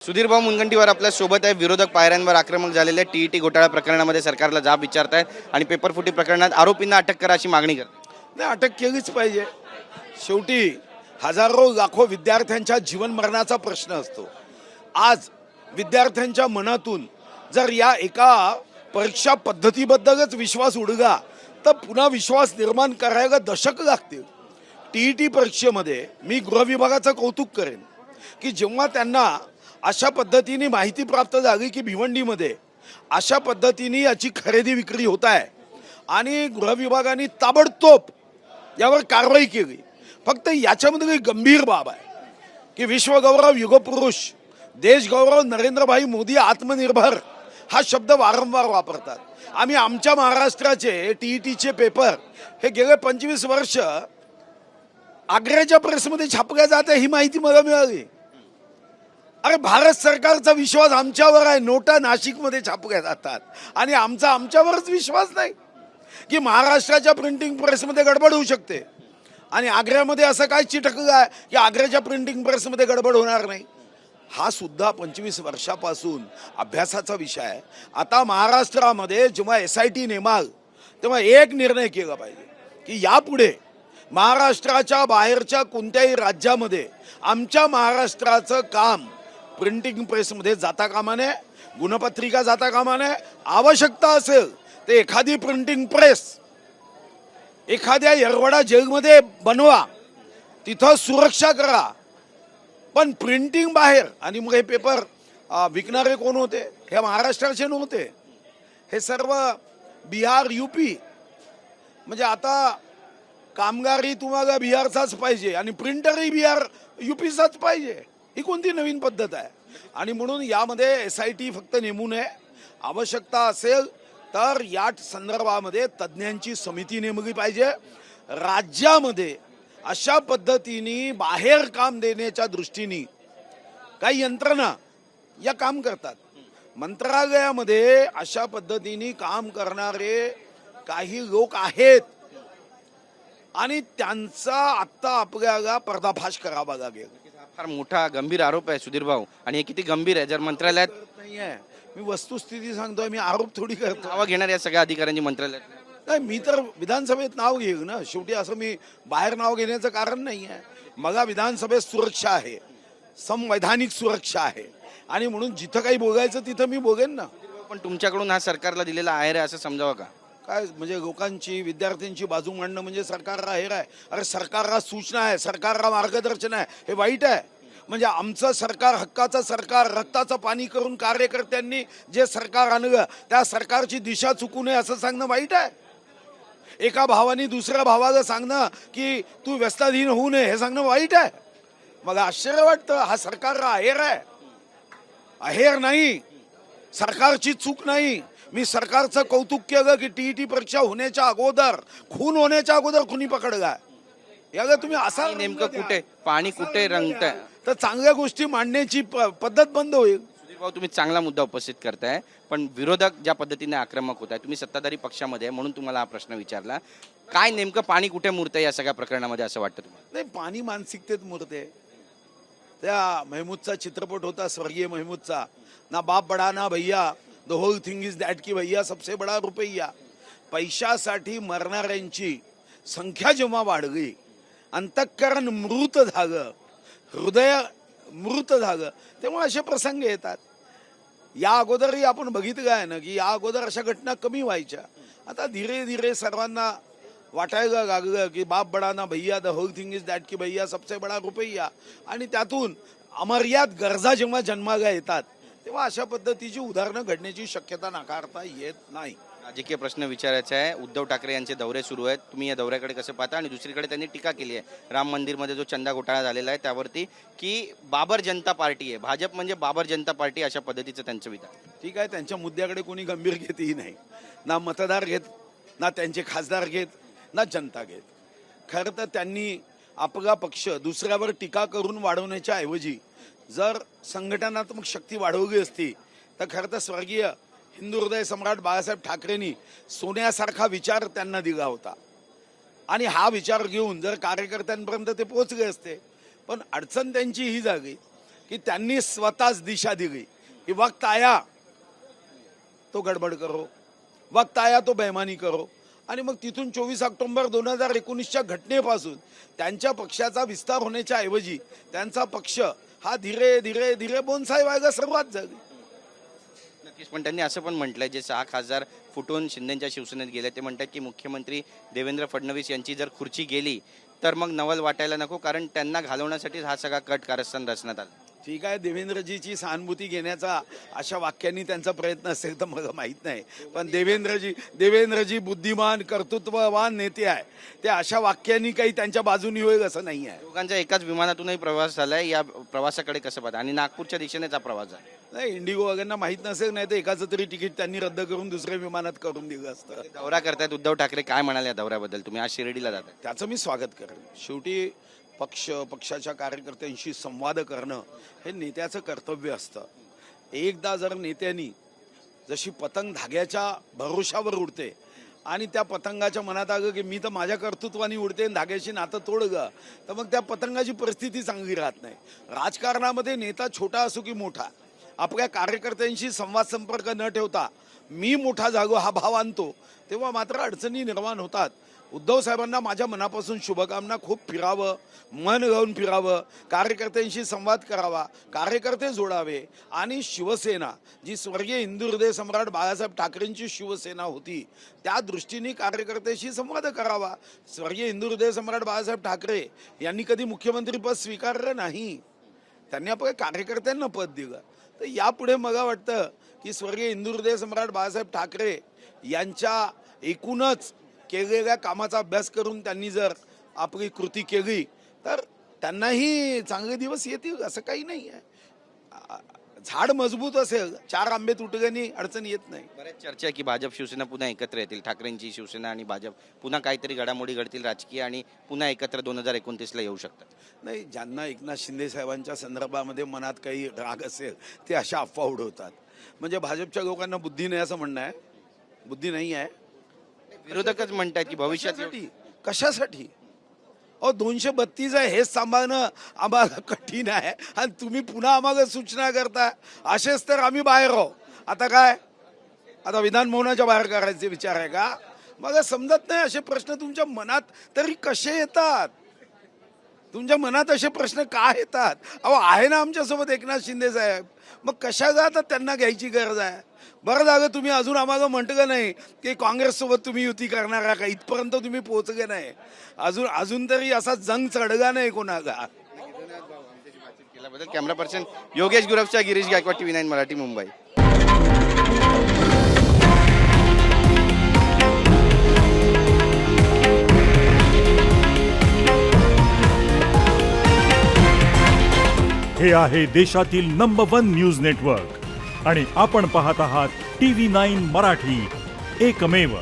सुधीरभाऊ मुनगंटीवार आपल्या सोबत आहे. विरोधक पायऱ्यांवर आक्रमक झालेल्या टीईटी घोटाळा प्रकरणामध्ये सरकारला जाब विचारतायत आणि पेपरफुटी प्रकरणात आरोपींना अटक करा अशी मागणी करतात. नाही, अटक केलीच पाहिजे. शेवटी हजारो लाखो विद्यार्थ्यांच्या जीवन मरणाचा प्रश्न असतो. आज विद्यार्थ्यांच्या मनातून जर या एका परीक्षा पद्धतीबद्दलच विश्वास उडगा तर पुन्हा विश्वास निर्माण करायला दशक लागतील. टीईटी परीक्षेमध्ये मी गृह विभागाचं कौतुक करेन की जेव्हा त्यांना अशा पद्धतीने माहिती प्राप्त झाली की भिवंडीमध्ये अशा पद्धतीने याची खरेदी विक्री होत आहे आणि गृह विभागाने ताबडतोब यावर कारवाई केली. फक्त याच्यामध्ये गंभीर बाब आहे की विश्वगौरव युगपुरुष देशगौरव नरेंद्रभाई मोदी आत्मनिर्भर हा शब्द वारंवार वापरतात. आम्ही आमच्या महाराष्ट्राचे टीईटीचे पेपर हे गेले 25 वर्ष आग्र्याच्या प्रेसमध्ये छापल्या जाते ही माहिती मला मिळाली. अरे भारत सरकारचा विश्वास आमच्यावर आहे. नोटा नाशिकमध्ये छापल्या जातात आणि आमच्यावरच विश्वास नाही की महाराष्ट्राच्या प्रिंटिंग प्रेसमध्ये गडबड होऊ शकते आणि आग्र्यामध्ये असं काय चिटकलं आहे की आग्र्याच्या प्रिंटिंग प्रेसमध्ये गडबड होणार नाही. हा सुद्धा 25 वर्षापासून अभ्यासाचा विषय आहे. आता महाराष्ट्रामध्ये जेव्हा SIT नेमाल तेव्हा एक निर्णय केला पाहिजे की यापुढे महाराष्ट्राच्या बाहेरच्या कोणत्याही राज्यामध्ये आमच्या महाराष्ट्राचं काम प्रिंटिंग प्रेसमध्ये जाता कामा नये, गुणपत्रिका जाता कामा नये. आवश्यकता असेल ते एखादी प्रिंटिंग प्रेस एखाद्या येरवडा जेलमध्ये बनवा, तिथं सुरक्षा करा, पण प्रिंटिंग बाहेर. आणि मग हे पेपर विकणारे कोण होते? हे महाराष्ट्राचे नव्हते, हे सर्व बिहार UP. म्हणजे आता कामगारही तुम्हाला बिहारचाच पाहिजे आणि प्रिंटरही बिहार UPचाच पाहिजे. ही कोणती नवीन पद्धत आहे? आणि म्हणून यामध्ये SIT फक्त नेमू नये. आवश्यकता असेल तर या संदर्भामध्ये तज्ज्ञांची समिती नेमली पाहिजे. राज्यामध्ये अशा पद्धतीने बाहेर काम देण्याच्या दृष्टीने काही यंत्रणा या काम करतात. मंत्रालयामध्ये अशा पद्धतीने काम करणारे काही लोक आहेत आणि त्यांचा आत्ता आपल्याला पर्दाफाश करावा लागेल. फार मोठा गंभीर आरोप आहे सुधीरभाऊ, आणि हे किती गंभीर आहे. जर मंत्रालयात नाही आहे, मी वस्तुस्थिती सांगतोय, मी आरोप थोडी करतो. नावं घेणार या सगळ्या अधिकाऱ्यांची मंत्रालयात नाही, मी तर विधानसभेत नाव घेऊ ना. शेवटी असं मी बाहेर नाव घेण्याचं कारण नाही आहे. मला विधानसभेत सुरक्षा आहे, संवैधानिक सुरक्षा आहे आणि म्हणून जिथं काही बोलायचं तिथं मी बोलेन ना. पण तुमच्याकडून हा सरकारला दिलेला आहेर आहे असं समजावं का? काय म्हणजे लोकांची विद्यार्थ्यांची बाजू मांडणं म्हणजे सरकारला हेर आहे? अरे सरकारला सूचना आहे, सरकारला मार्गदर्शन आहे, हे वाईट आहे? म्हणजे आमचं सरकार हक्काचं सरकार, रक्ताचं पाणी करून कार्यकर्त्यांनी जे सरकार आणलं त्या सरकारची दिशा चुकू नये असं सांगणं वाईट आहे? एका भावाने दुसऱ्या भावाला सांगणं की तू व्यसनाधीन होऊ नये हे सांगणं वाईट आहे? मला आश्चर्य वाटतं. हा सरकारला आहेर आहे? आहेर नाही, सरकारची चूक नाही. मी सरकारचं कौतुक केलं की टीईटी परीक्षा होण्याच्या अगोदर, खून होण्याच्या अगोदर खुनी पकडला. याला तुम्ही असा नेमकं कुठे पाणी कुठे रंगतंय तर चांगल्या गोष्टी मांडण्याची पद्धत बंद होईल. सुधीरभाऊ, तुम्ही चांगला मुद्दा उपस्थित करताय, पण विरोधक ज्या पद्धतीने आक्रमक होत आहे, तुम्ही सत्ताधारी पक्षामध्ये आहे म्हणून तुम्हाला हा प्रश्न विचारला. काय नेमकं पाणी कुठे मुरतंय या सगळ्या प्रकरणामध्ये असं वाटतं तुम्हाला? नाही, पाणी मानसिकतेत मुरते. त्या महमूदचा चित्रपट होता, स्वर्गीय महमूदचा, ना बाप बडा ना भैया, the whole thing is that की भैया सबसे बडा रुपया. पैशासाठी मरणाऱ्यांची संख्या जेव्हा वाढली, अंतःकरण मृत झालं, हृदय मृत झालं, तेव्हा असे प्रसंग येतात. या अगोदरही आपण बघितलं आहे ना की या अगोदर अशा घटना कमी व्हायच्या. आता धीरे धीरे सर्वांना वाटायला लागलं की बाप बडा ना भैया, the whole thing is that की भैया सबसे बडा रुपया. आणि त्यातून अमर्याद गरजा जेव्हा जन्माला येतात तेव्हा अशा पद्धतीची उदाहरणं घडण्याची शक्यता नाकारता येत नाही. राजकीय प्रश्न विचारायचा आहे. उद्धव ठाकरे यांचे दौरे सुरू आहेत, तुम्ही या दौऱ्याकडे कसं पाहता? आणि दुसरीकडे त्यांनी टीका केली आहे राम मंदिरमध्ये जो चंदा घोटाळा झालेला आहे त्यावरती, की बाबर जनता पार्टी आहे, भाजप म्हणजे बाबर जनता पार्टी, अशा पद्धतीचं त्यांचं विधान. ठीक आहे, त्यांच्या मुद्द्याकडे कोणी गंभीर घेतही नाही. ना मतदार घेत, ना त्यांचे खासदार घेत, ना जनता घेत. खरं तर त्यांनी आपला पक्ष दुसऱ्यावर टीका करून वाढवण्याच्या ऐवजी जर संघटनात्मक शक्ती वाढवली असती तर खरं तर स्वर्गीय हिंदू हृदय सम्राट बाळासाहेब ठाकरेंनी सोन्यासारखा विचार त्यांना दिला होता आणि हा विचार घेऊन जर कार्यकर्त्यांपर्यंत ते पोहोचले असते. पण अडचण त्यांची ही झाली की त्यांनी स्वतःच दिशा दिली की वक्त आया तो गडबड करो, वक्त आया तो बेमानी करो. आणि मग तिथून 24 ऑक्टोबर 2019च्या घटनेपासून त्यांच्या पक्षाचा विस्तार होण्याच्या ऐवजी त्यांचा पक्ष हा धीरे धीरे धीरे बोनसाई व्हायला सुरुवात झाली. नक्कीच, पण त्यांनी असं पण म्हटलंय, जे 6 खासदार फुटून शिंदेच्या शिवसेनेत गेले ते म्हणतात की मुख्यमंत्री देवेंद्र फडणवीस यांची जर खुर्ची गेली तर मग नवल वाटायला नको, कारण त्यांना घालवण्यासाठी हा सगळा कट कारस्थान रचण्यात आला. ठीक आहे, देवेंद्रजीची सहानुभूती घेण्याचा अशा वाक्यांनी त्यांचा प्रयत्न असेल तर मला माहीत नाही, पण देवेंद्रजी बुद्धिमान कर्तृत्ववान नेते आहे, ते अशा वाक्यांनी काही त्यांच्या बाजूनी होईल असं नाही आहे. दोघांच्या एकाच विमानातूनही प्रवास झालाय, या प्रवासाकडे कसं पाहता? आणि नागपूरच्या दिशेनेच हा प्रवास आहे. नाही, इंडिगो वगैरेंना माहीत नसेल, नाही तर एकाचं तरी तिकीट त्यांनी रद्द करून दुसऱ्या विमानात करून दिलं असतं. दौरा करतायत उद्धव ठाकरे, काय म्हणाले या दौऱ्याबद्दल? तुम्ही आज शिर्डीला जाताय. त्याचं मी स्वागत करेन. शेवटी पक्षाच्या कार्यकर्त्यांशी संवाद करणं हे नेत्याचं कर्तव्य असतं. एकदा जर नेत्यांनी जशी पतंग धाग्याच्या भरोशावर उडते आणि त्या पतंगाच्या मनात आलं की मी तर माझ्या कर्तृत्वाने उडते आणि धाग्याशी नातं तोडलं, तर मग त्या पतंगाची परिस्थिती चांगली राहत नाही. राजकारणामध्ये नेता छोटा असो की मोठा, आपल्या कार्यकर्त्यांशी संवाद संपर्क न ठेवता मी मोठा जागो हा भाव आणतो, तेव्हा मात्र अडचणी निर्माण होतात. उद्धव साहेबांना माझ्या मनापासून शुभकामना. खूप फिरावं, मन लावून फिरावं, कार्यकर्त्यांशी संवाद करावा, कार्यकर्ते जोडावे आणि शिवसेना जी स्वर्गीय हिंदू हृदय सम्राट बाळासाहेब ठाकरेंची शिवसेना होती त्या दृष्टीने कार्यकर्त्याशी संवाद करावा. स्वर्गीय हिंदू हृदय सम्राट बाळासाहेब ठाकरे यांनी कधी मुख्यमंत्रीपद स्वीकारलं नाही, त्यांनी आपल्या कार्यकर्त्यांना पद दिलं. तर यापुढे मला वाटतं की स्वर्गीय हिंदू हृदय सम्राट बाळासाहेब ठाकरे यांच्या एकूणच केलेल्या कामाचा अभ्यास करून त्यांनी जर आपली कृती केली तर त्यांनाही चांगले दिवस येतील, असं काही नाही आहे. झाड मजबूत असेल, 4 आंबे तुटल्याने अडचण येत नाही. बऱ्याच चर्चा आहे की भाजप शिवसेना पुन्हा एकत्र येतील, ठाकरेंची शिवसेना आणि भाजप पुन्हा काहीतरी घडामोडी घडतील राजकीय आणि पुन्हा एकत्र 2029ला येऊ शकतात. नाही, ज्यांना एकनाथ शिंदे साहेबांच्या संदर्भामध्ये मनात काही राग असेल ते अशा अफवा उडवतात. म्हणजे भाजपच्या बुद्धी नाही असं म्हणणं आहे? बुद्धी नाही आहे. विरोधकच म्हणतात की भविष्यात कशासाठी? 232 आहे हेच सांभाळणं आम्हाला कठीण आहे आणि तुम्ही पुन्हा आम्हाला सूचना करता. असेच तर आम्ही बाहेर आहो. आता काय, आता विधान भवनाच्या बाहेर करायचे विचार आहे का? मला समजत नाही असे प्रश्न तुमच्या मनात तरी कसे येतात. तुमच्या मनात असे प्रश्न का येतात? अहो, आहे ना आमच्यासोबत एकनाथ शिंदे साहेब, मग कशाला आता त्यांना घ्यायची गरज आहे? बरं झालं तुम्ही अजून आम्हाला म्हटलं नाही की काँग्रेससोबत तुम्ही युती करणार का, इथपर्यंत तुम्ही पोहोचले नाही. अजून तरी असा जंग चढगा नाही कोणाला. केल्याबद्दल कॅमेरा पर्सन योगेश गुरवच्या गिरीश गायकवाड, TV9 मराठी, मुंबई. हे आहे देशातील नंबर 1 न्यूज नेटवर्क आणि आपण पाहत आहात TV9 मराठी, एकमेव.